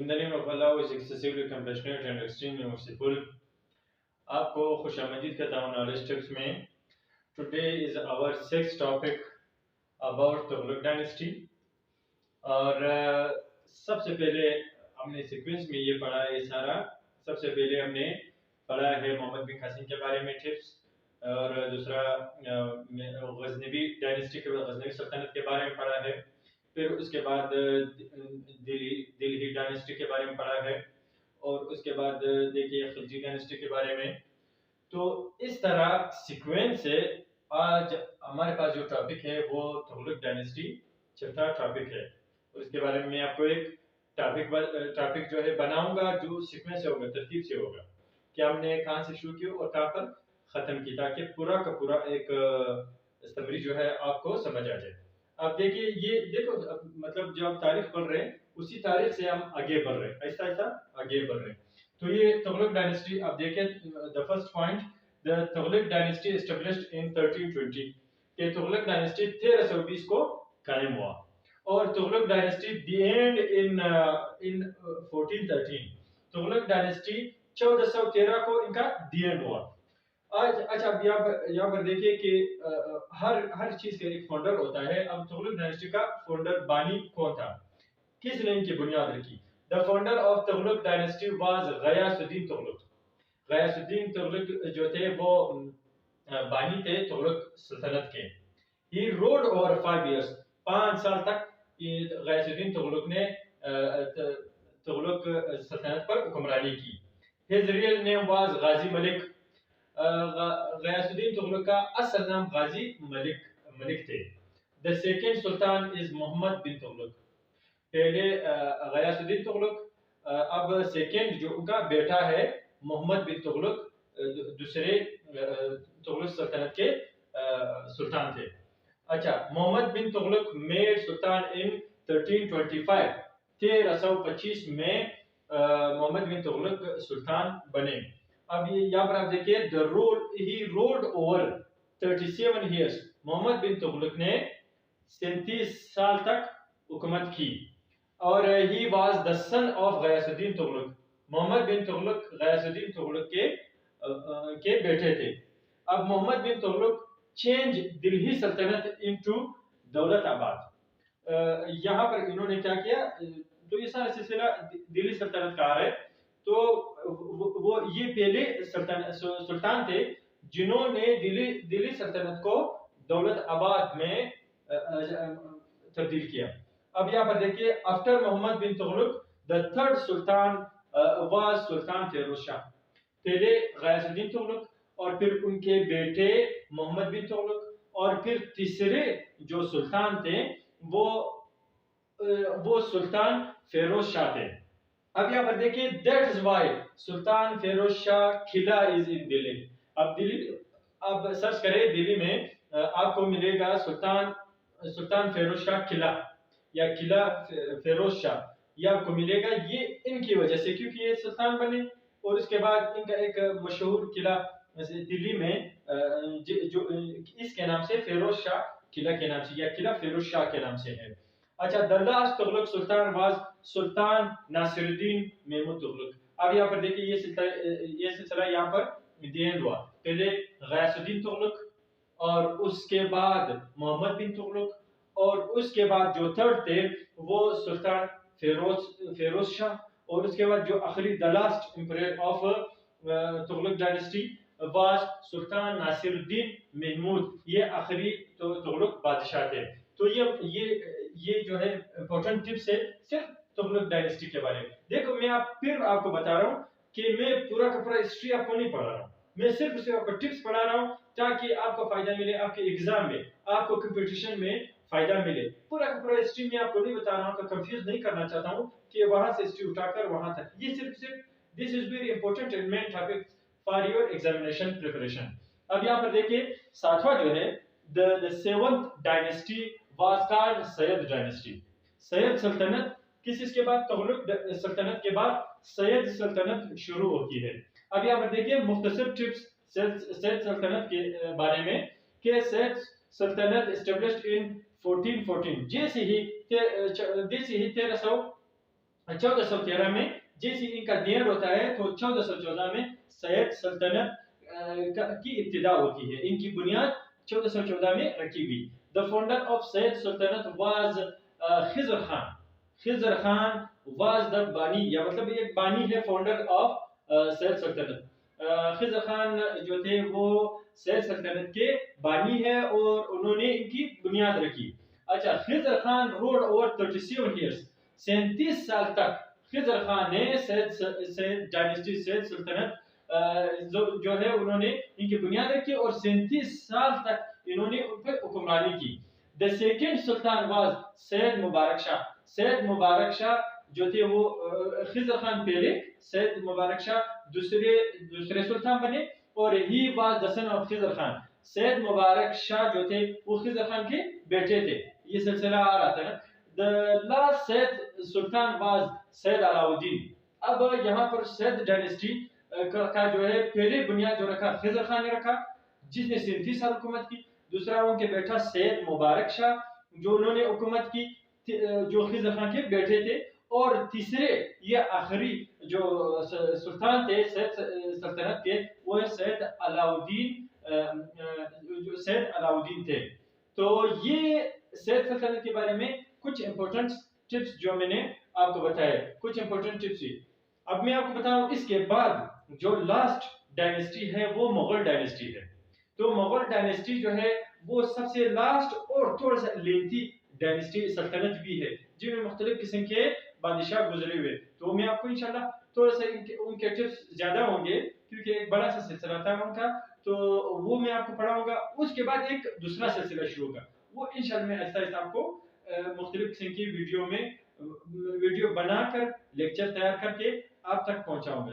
In the name of Allah, who is excessively compassionate and extremely merciful. आपको खुशामदीद कहता हूँ knowledge tips में. Today is our sixth topic about Tughlaq dynasty. और सबसे पहले हमने सीक्वेंस में ये पढ़ा है सारा. सबसे पहले हमने पढ़ा है मोहम्मद बिन कासिम के बारे में टिप्स, और दूसरा गजनवी डायनेस्टी के गजनवी सल्तनत के बारे में पढ़ा है. फिर उसके बाद दिल्ली डायनेस्टी के बारे में पढ़ा है, और उसके बाद देखिए खिलजी डायनेस्टी के बारे में. तो इस तरह सीक्वेंस से आज हमारे पास जो टॉपिक है वो तुगलक डायनेस्टी चौथा टॉपिक है. और इसके बारे में मैं आपको एक टॉपिक जो है बनाऊंगा जो सीक्वेंस से होगा, तरतीब से होगा कि हमने कहाँ से शुरू किया और कहाँ पर खत्म की, ताकि पूरा का पूरा एक समरी जो है आपको समझ आ जाए. आप देखिए, ये देखो मतलब जो आप तारीख पढ़ रहे हैं उसी तारीख से हम आगे बढ़ रहे हैं, ऐसा ऐसा आगे बढ़ रहे हैं. तो ये तुगलक डायनेस्टी आप देखें. The first point, the Tughlaq dynasty established in 1320. ये तुगलक डायनेस्टी 1320 को कायम हुआ, और Tughlaq dynasty the and in 1413. Tughlaq dynasty 1413 को इनका द एंड हुआ. आज अच्छा, अब यहाँ पर देखिए कि हर चीज का एक फाउंडर होता है. अब तुगलक डायनेस्टी का फाउंडर बानी कौन था, किसने इनकी बुनियाद रखी? The founder of Tughlaq dynasty was Ghiyasuddin Tughlaq. Ghiyasuddin Tughlaq जो थे वो बानी थे तुगलक सल्तनत के. ही रोड ओवर 5 इयर्स, 5 साल तक गयासुद्दीन तुगलक ने तुगलक सल्तनत पर हुक्मरानी की. His real name was Ghazi Malik. Ghiyasuddin Tughlaq का असल नाम गाजी मलिक थे. The second sultan is Mohammad bin Tughlaq. पहले गयासुद्दीन तुगलक, अब सेकेंड जो उनका बेटा है मोहम्मद बिन तुगलक, दूसरे तुगलक सल्तनत के सुल्तान थे. अच्छा, मोहम्मद बिन तुगलक मेड सुल्तान इन 1325. 1325 में मोहम्मद बिन तुगलक सुल्तान बने. अब ये यहाँ पर आप देखिए, the rule he ruled over 37 years. Mohammad bin Tughlaq ने 37 साल तक हुकूमत की, और he was the son of Ghiyasuddin Tughlaq. Mohammad bin Tughlaq Ghiyasuddin Tughlaq के बेटे थे. अब मोहम्मद बिन तुगलक चेंज दिल्ली सल्तनत इनटू दौलत आबाद. यहाँ पर इन्होंने क्या किया, तो ये सारा सिलसिला दिल्ली सल्तनत का आ रहा है. तो वो ये पहले सुल्तान थे जिन्होंने दिल्ली सल्तनत को दौलत आबाद में तब्दील किया. अब यहाँ पर देखिए, after Mohammad bin Tughlaq the third sultan was sultan Firoz Shah. पहले गयासुद्दीन तुगलक, और फिर उनके बेटे मोहम्मद बिन तुगलक, और फिर तीसरे जो सुल्तान थे वो सुल्तान फिरोज शाह थे. अब यहाँ पर देखिए, that is why Sultan Firoz Shah kila is in Delhi. अब दिल्ली, अब सर्च करें दिल्ली में, आपको मिलेगा सुल्तान फिरोज शाह किला या किला फिरोज शाह, ये आपको मिलेगा. ये इनकी वजह से, क्योंकि ये सुल्तान बने, और उसके बाद इनका एक मशहूर किला दिल्ली में जो इसके नाम से फिरोज शाह किला के नाम से या किला फिरोज शाह के नाम से है. अच्छा, the last Tughlaq sultan was sultan Nasiruddin Mahmud Tughlaq. अब यहाँ पर देखिए, ये सिलसिला यहाँ पर एंड हुआ. पहले गयासुद्दीन तुगलक, और उसके बाद मोहम्मद बिन तुगलक, और उसके बाद जो थर्ड थे वो सुल्तान फिरोज शाह, और उसके बाद जो आखिरी the last emperor of Tughlaq dynasty was sultan Nasiruddin Mahmud. ये आखिरी तुगलक बादशाह थे. तो ये जो है इंपॉर्टेंट टिप्स है सिर्फ तुगलक डायनेस्टी के बारे में. देखो, मैं फिर आपको बता रहा हूँ कि मैं पूरा का पूरा हिस्ट्री आपको नहीं पढ़ा रहा हूँ, मैं सिर्फ आपको टिप्स पढ़ा रहा हूँ ताकि आपको फायदा मिले, आपके एग्जाम में, आपको कंपटीशन में फायदा मिले. पूरा का पूरा हिस्ट्री में आपको नहीं बता रहा हूँ, तो कंफ्यूज नहीं करना चाहता हूँ कि वहां से हिस्ट्री उठाकर वहां तक. ये सिर्फ this is very important and main topic for your examination preparation. अब यहाँ पर देखिए, सातवां जो है, the seventh dynasty was called Syed dynasty. Syed सल्तनत इसके बाद, तुगलक सल्तनत के बाद सैयद सल्तनत शुरू होती है. अब यहाँ पर देखिए मुख्तसर टिप्स सैयद सल्तनत के बारे में, कि सैयद सल्तनत एस्टेब्लिश्ड इन 1414. जैसे ही 1300 1413 में जैसे इनका देन होता है तो 1414 में सैयद सल्तनत की इब्तिदा होती है, इनकी बुनियाद 1414 में रखी गई। The founder of Sayyid Saltanat was Khizr Khan. Khizr Khan was the बानी, या मतलब एक बानी है फाउंडर ऑफ सैयद सल्तनत। खिजर खान जो थे वो सैयद सल्तनत के बानी है और उन्होंने इनकी बुनियाद रखी। अच्छा, Khizr Khan ruled over 37 years, 37 साल तक खिजर खान ने सैयद डायनेस्टी सैयद सल्तनत जो है उन्होंने इनकी बुनियाद रखी और 37 साल तक इन्होंने उन पर हुक्मरानी की। The second sultan was Sayyid Mubarak Shah. Sayyid Mubarak Shah जो थे वो खिजर खान पहले, सैयद मुबारक शाह दूसरे सुल्तान बने और he was the son of Khizr Khan. Sayyid Mubarak Shah जो थे वो खिजर खान के बेटे थे। ये सिलसिला आ रहा था ना। The last Syed Sultan was Syed Alauddin. अब यहाँ पर सैयद डायनेस्टी का जो है पहले बुनियाद जो रखा खिजर खान ने रखा, जिसने 37 साल हुकूमत की। दूसरा उनके बेटा सैयद मुबारक शाह जो उन्होंने हुकूमत की, जो खिजर खान के बेटे थे। और तीसरे ये आखिरी जो सुल्तान थे सैयद सल्तनत के, वो सैयद अलाउद्दीन, जो सैयद अलाउद्दीन थे। तो ये सैयद सल्तनत के बारे में कुछ इंपॉर्टेंट टिप्स जो मैंने आपको बताए, कुछ इंपॉर्टेंट टिप्स ही। अब मैं आपको बताऊं इसके बाद जो लास्ट डायनेस्टी है वो मुगल डायनेस्टी है। तो मुगल डायनेस्टी जो है वो सबसे लास्ट और थोड़ा सा लेंथी डायनेस्टी सल्तनत भी है, जिनमें मुख्तलिफ किस्म के बादशाह गुजरे हुए। तो मैं आपको इंशाल्लाह थोड़ा सा उनके टिप्स ज्यादा होंगे क्योंकि एक बड़ा सा सिलसिला था उनका, तो वो मैं आपको पढ़ाऊंगा। उसके बाद एक दूसरा सिलसिला शुरू होगा, वो इंशाल्लाह मैं आहिस्ता आहिस्ता आपको मुख्तलिफ किस्म की वीडियो बनाकर लेक्चर तैयार करके आप तक पहुंचाऊंगा।